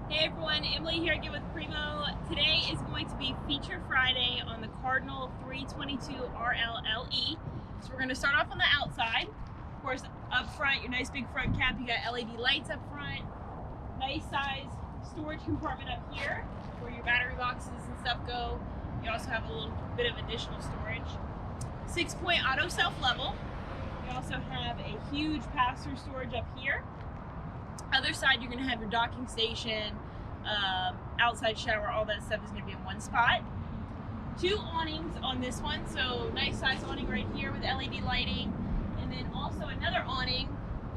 Hey everyone, Emily here again with Primeaux. Today is going to be Feature Friday on the Cardinal 322 RLLE. So we're going to start off on the outside. Of course, up front, your nice big front cap, you got LED lights up front, nice size storage compartment up here where your battery boxes and stuff go. You also have a little bit of additional storage. 6-point auto self-level. You also have a huge pass-through storage up here. Other side, you're going to have your docking station, outside shower, all that stuff is going to be in one spot. 2 awnings on this one, so nice size awning right here with LED lighting, and then also another awning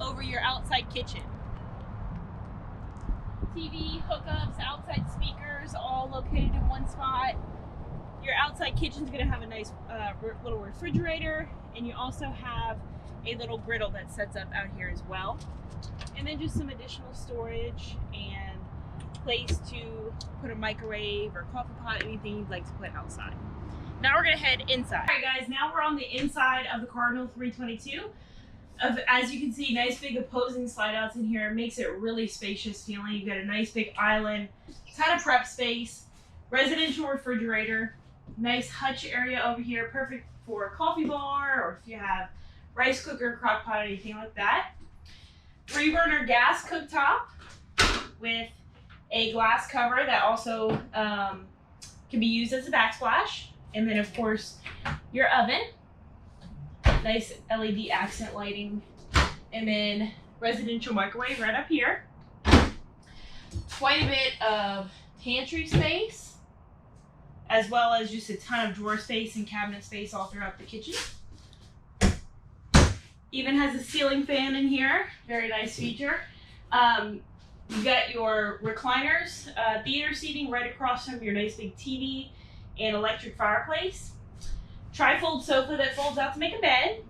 over your outside kitchen. TV hookups, outside speakers, all located in one spot. Your outside kitchen is going to have a nice little refrigerator, and you also have a little griddle that sets up out here as well. And then just some additional storage and place to put a microwave or coffee pot, anything you'd like to put outside. Now we're gonna head inside. All right guys, now we're on the inside of the Cardinal 322. As you can see, nice big opposing slide outs in here. It makes it really spacious feeling. You've got a nice big island, ton of prep space, residential refrigerator, nice hutch area over here, perfect for a coffee bar or if you have rice cooker, crock pot, anything like that. 3-burner gas cooktop with a glass cover that also can be used as a backsplash. And then of course your oven, nice LED accent lighting, and then residential microwave right up here. Quite a bit of pantry space, as well as just a ton of drawer space and cabinet space all throughout the kitchen. Even has a ceiling fan in here, very nice feature. You've got your recliners, theater seating right across from your nice big TV and electric fireplace. Tri-fold sofa that folds out to make a bed.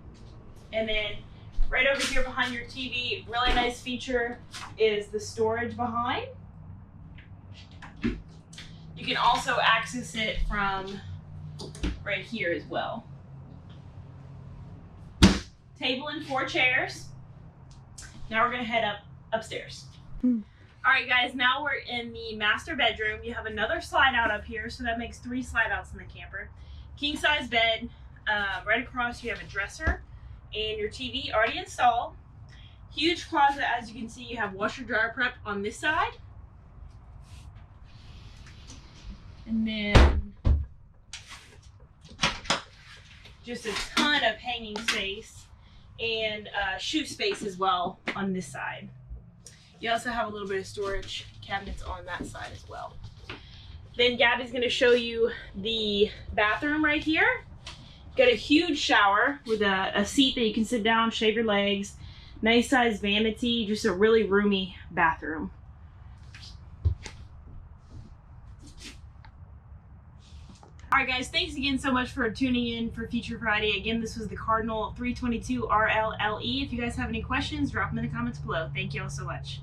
And then right over here behind your TV, really nice feature is the storage behind. You can also access it from right here as well. Table and 4 chairs. Now we're gonna head upstairs. All right guys, now we're in the master bedroom. You have another slide out up here, so that makes 3 slide outs in the camper. King size bed, right across you have a dresser and your TV already installed. Huge closet, as you can see, you have washer dryer prep on this side. And then just a ton of hanging space and shoe space as well on this side. You also have a little bit of storage cabinets on that side as well. Then Gabby's gonna show you the bathroom right here. Got a huge shower with a seat that you can sit down, shave your legs. Nice size vanity, just a really roomy bathroom. Alright guys, thanks again so much for tuning in for Feature Friday. Again, this was the Cardinal 322 RLLE. If you guys have any questions, drop them in the comments below. Thank you all so much.